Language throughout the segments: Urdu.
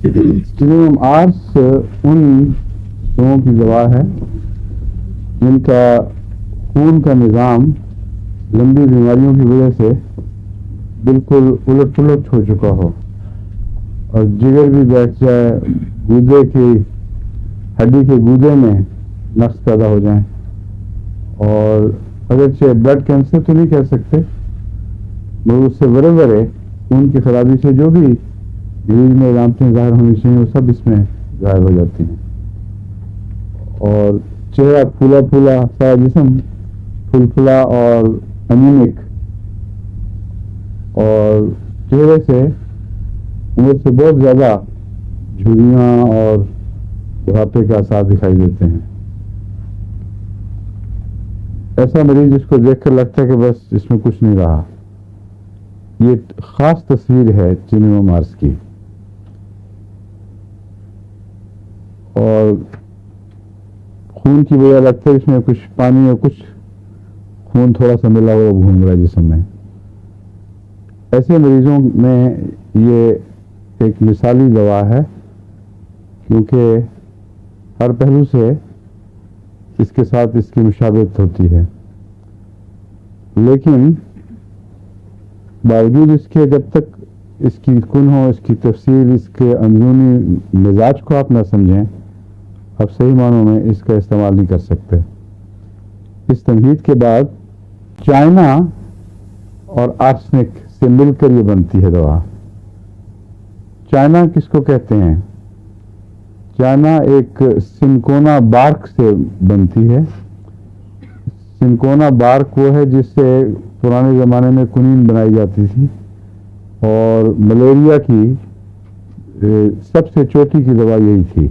اسٹیریوم آرس ان لوگوں کی دوا ہے جن کا خون کا نظام لمبی بیماریوں کی وجہ سے بالکل الٹ پلٹ ہو چکا ہو اور جگر بھی بیٹھ جائے، گودے کی ہڈی کے گودے میں نقص پیدا ہو جائیں، اور اگرچہ بلڈ کینسر تو نہیں کہہ سکتے مگر اس سے بڑے بڑے خون کی خرابی سے جو بھی مریض میں علامتیں ظاہر ہونی چاہیے وہ سب اس میں ظاہر ہو جاتی ہیں، اور چہرہ پھولا پھولا، سارا جسم پھلپھلا اور انیمک، اور چہرے سے عمر سے بہت زیادہ جھریاں اور بڑھاپے کے آثار دکھائی دیتے ہیں۔ ایسا مریض جس کو دیکھ کر لگتا ہے کہ بس اس میں کچھ نہیں رہا، یہ خاص تصویر ہے اسٹیریوم آرس کی، اور خون کی وجہ لگتا ہے اس میں کچھ پانی اور کچھ خون تھوڑا سا ملا ہوا گھوم رہا ہے جسم میں۔ ایسے مریضوں میں یہ ایک مثالی دوا ہے کیونکہ ہر پہلو سے اس کے ساتھ اس کی مشابہت ہوتی ہے، لیکن باوجود اس کے جب تک اس کی کنہ، اس کی تفصیل، اس کے اندرونی مزاج کو آپ نہ سمجھیں، آپ صحیح معنوں میں اس کا استعمال نہیں کر سکتے۔ اس تمہید کے بعد چائنا اور آرسنک سے مل کر یہ بنتی ہے دوا۔ چائنا کس کو کہتے ہیں؟ چائنا ایک سنکونا بارک سے بنتی ہے۔ سنکونا بارک وہ ہے جس سے پرانے زمانے میں کنین بنائی جاتی تھی، اور ملیریا کی سب سے چوٹی کی دوا یہی تھی۔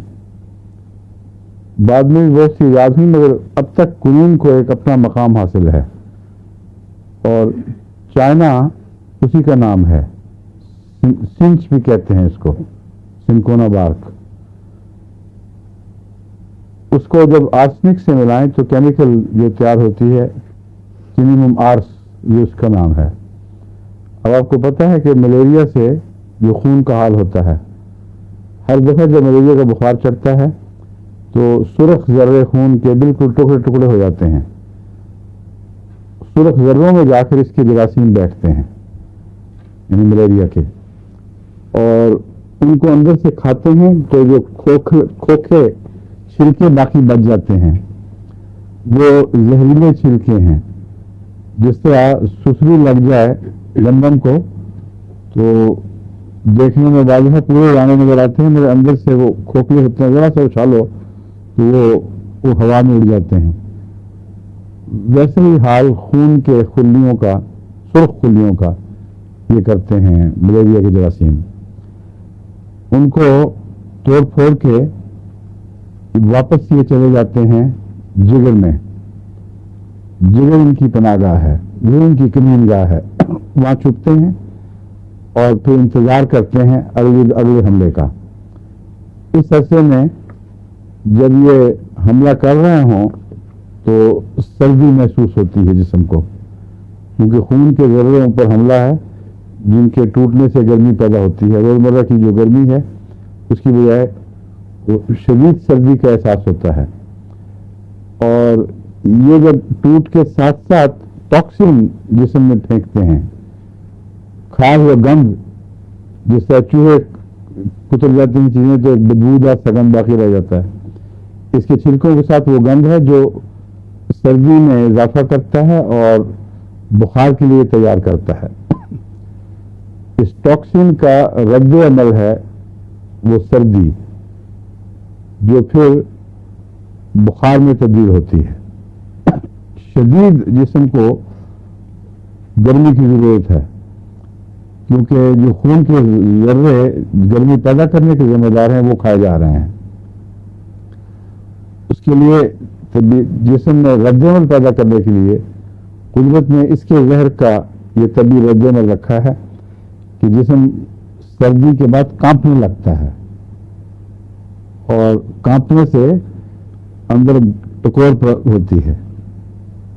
بعد میں بھی بہت سی ایجاد ہوئی مگر اب تک کنین کو ایک اپنا مقام حاصل ہے، اور چائنا اسی کا نام ہے۔ سنچ بھی کہتے ہیں اس کو، سنکونا بارک۔ اس کو جب آرسنک سے ملائیں تو کیمیکل جو تیار ہوتی ہے اسٹیریوم آرس، یہ اس کا نام ہے۔ اب آپ کو پتہ ہے کہ ملیریا سے جو خون کا حال ہوتا ہے، ہر دفعہ جب ملیریا کا بخار چڑھتا ہے تو سرخ ذرے خون کے بالکل ٹکڑے ٹکڑے ہو جاتے ہیں، سرخ ذروں میں جا کر اس کے جراثیم بیٹھتے ہیں، یعنی ملیریا کے، اور ان کو اندر سے کھاتے ہیں تو جو کھوکھے چھلکے باقی بچ جاتے ہیں، وہ زہریلے چھلکے ہیں۔ جس طرح سسری لگ جائے گندم کو تو دیکھنے میں واضح پورے دانے نظر آتے ہیں، مگر اندر سے وہ کھوکھلے ہوتے ہیں، ذرا سا اچھالو تو وہ ہوا میں اڑ جاتے ہیں۔ ویسے ہی حال خون کے خلیوں کا، سرخ خلیوں کا یہ کرتے ہیں ملیریا کے جراثیم۔ ان کو توڑ پھوڑ کے واپس یہ چلے جاتے ہیں جگر میں۔ جگر ان کی پناہ گاہ ہے، وہ ان کی کمین گاہ ہے، وہاں چھپتے ہیں اور پھر انتظار کرتے ہیں اگلے حملے کا۔ اس عرصے میں جب یہ حملہ کر رہے ہوں تو سردی محسوس ہوتی ہے جسم کو، کیونکہ خون کے ذروں پر حملہ ہے جن کے ٹوٹنے سے گرمی پیدا ہوتی ہے۔ روزمرہ کی جو گرمی ہے اس کی بجائے شدید سردی کا احساس ہوتا ہے، اور یہ جب ٹوٹ کے ساتھ ساتھ ٹاکسن جسم میں پھینکتے ہیں، کھاد و گند، جس طرح چوہے کتر جاتی ہیں چیزیں تو بدبودار سا گند باقی رہ جاتا ہے، اس کے چھلکوں کے ساتھ وہ گند ہے جو سردی میں اضافہ کرتا ہے اور بخار کے لیے تیار کرتا ہے۔ اس ٹاکسن کا رد عمل ہے وہ سردی، جو پھر بخار میں تبدیل ہوتی ہے۔ شدید جسم کو گرمی کی ضرورت ہے، کیونکہ جو خون کے ذرے گرمی پیدا کرنے کے ذمہ دار ہیں وہ کھائے جا رہے ہیں۔ اس کے لیے جسم میں رد عمل پیدا کرنے کے لیے قدرت نے اس کے زہر کا یہ طبی رد عمل رکھا ہے کہ جسم سردی کے بعد کانپنے لگتا ہے، اور کانپنے سے اندر ٹکور ہوتی ہے۔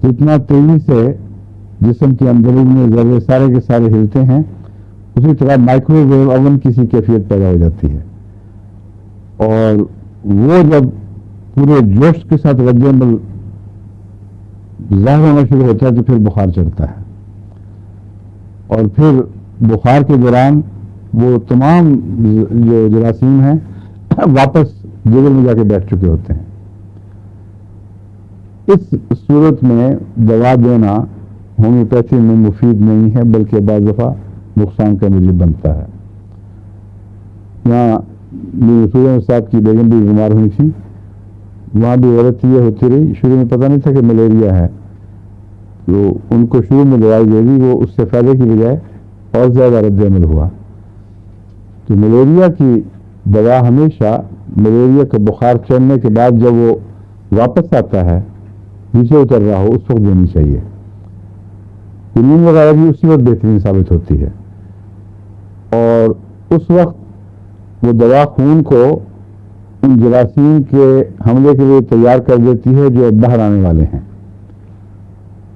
جتنا تیزی سے جسم کے اندرون میں ذرے سارے کے سارے ہلتے ہیں، اسی طرح مائکرو ویو اوون کی سی کیفیت پیدا ہو جاتی ہے۔ اور وہ جب پورے جوش کے ساتھ رد عمل ظاہر ہونا شروع ہوتا ہے تو پھر بخار چڑھتا ہے، اور پھر بخار کے دوران وہ تمام جو جراثیم ہیں واپس جگر میں جا کے بیٹھ چکے ہوتے ہیں۔ اس صورت میں دوا دینا ہومیوپیتھی میں مفید نہیں ہے، بلکہ بعض دفعہ نقصان کا موجب بنتا ہے۔ یہاں سورج صاحب کی بیگم بھی بیمار ہوئی تھی، وہاں بھی عورت یہ ہوتی رہی، شروع میں پتہ نہیں تھا کہ ملیریا ہے، تو ان کو شروع میں دوائی دے دی، وہ اس سے فائدے کی بجائے اور زیادہ رد عمل ہوا۔ تو ملیریا کی دوا ہمیشہ ملیریا کا بخار چڑھنے کے بعد جب وہ واپس آتا ہے، نیچے اتر رہا ہو، اس وقت دینی چاہیے۔ کنین وغیرہ بھی اسی وقت بہترین ثابت ہوتی ہے، اور اس وقت وہ دوا خون کو ان جراثیم کے حملے کے لیے تیار کر دیتی ہے جو باہر آنے والے ہیں،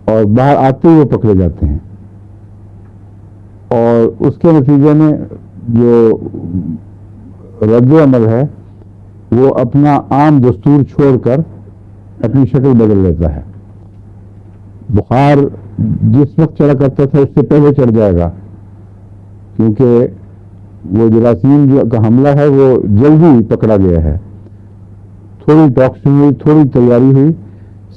اور باہر آتے ہی وہ پکڑے جاتے ہیں، اور اس کے نتیجے میں جو رد عمل ہے وہ اپنا عام دستور چھوڑ کر اپنی شکل بدل لیتا ہے۔ بخار جس وقت چڑھا کرتا تھا اس سے پہلے چڑھ جائے گا، کیونکہ وہ جراثیم کا حملہ ہے وہ جلدی پکڑا گیا ہے۔ تھوڑی ٹاکسن ہوئی، تھوڑی تیاری ہوئی،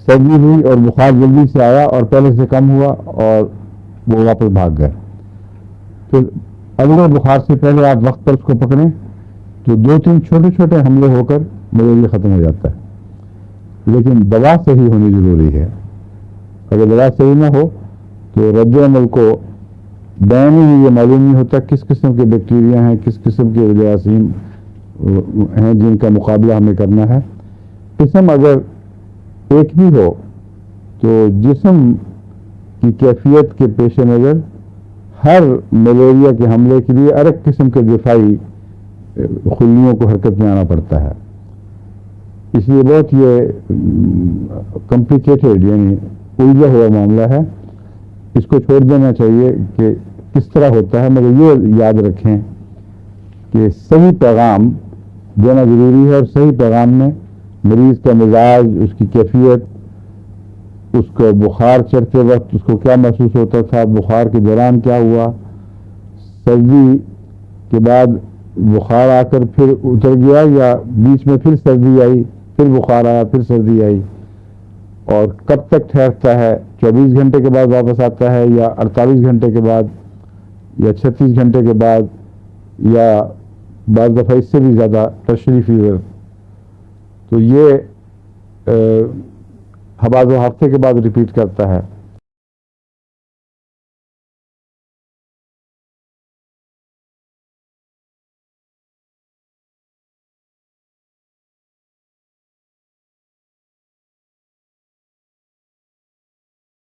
سردی ہوئی اور بخار جلدی سے آیا اور پہلے سے کم ہوا اور وہ واپس بھاگ گئے۔ تو اگلے بخار سے پہلے آپ وقت پر اس کو پکڑیں تو 2-3 چھوٹے چھوٹے حملے ہو کر ملیریا ختم ہو جاتا ہے۔ لیکن دوا صحیح ہونی ضروری ہے، اگر دوا صحیح نہ ہو تو رد عمل کو بیان ہی یہ معلوم نہیں ہوتا کس قسم کے بیکٹیریا ہیں، کس قسم کے جراثیم ہیں جن کا مقابلہ ہمیں کرنا ہے۔ قسم اگر ایک بھی ہو تو جسم کی کیفیت کے پیش نظر ہر ملیریا کے حملے کے لیے الگ قسم کے دفاعی خلیوں کو حرکت میں آنا پڑتا ہے۔ اس لیے بہت یہ کمپلیکیٹڈ یعنی الجھا ہوا معاملہ ہے، اس کو چھوڑ دینا چاہیے کہ کس طرح ہوتا ہے، مگر یہ یاد رکھیں کہ صحیح پیغام دینا ضروری ہے، اور صحیح پیغام میں مریض کا مزاج، اس کی کیفیت، اس کو بخار چڑھتے وقت اس کو کیا محسوس ہوتا تھا، بخار کے دوران کیا ہوا، سردی کے بعد بخار آ کر پھر اتر گیا یا بیچ میں پھر سردی آئی، پھر بخار آیا، پھر سردی آئی، اور کب تک ٹھہرتا ہے، 24 گھنٹے کے بعد واپس آتا ہے یا 48 گھنٹے کے بعد یا 36 گھنٹے کے بعد یا بعض دفعہ اس سے بھی زیادہ ٹرشری فیور، تو یہ بعض ہفتے کے بعد ریپیٹ کرتا ہے۔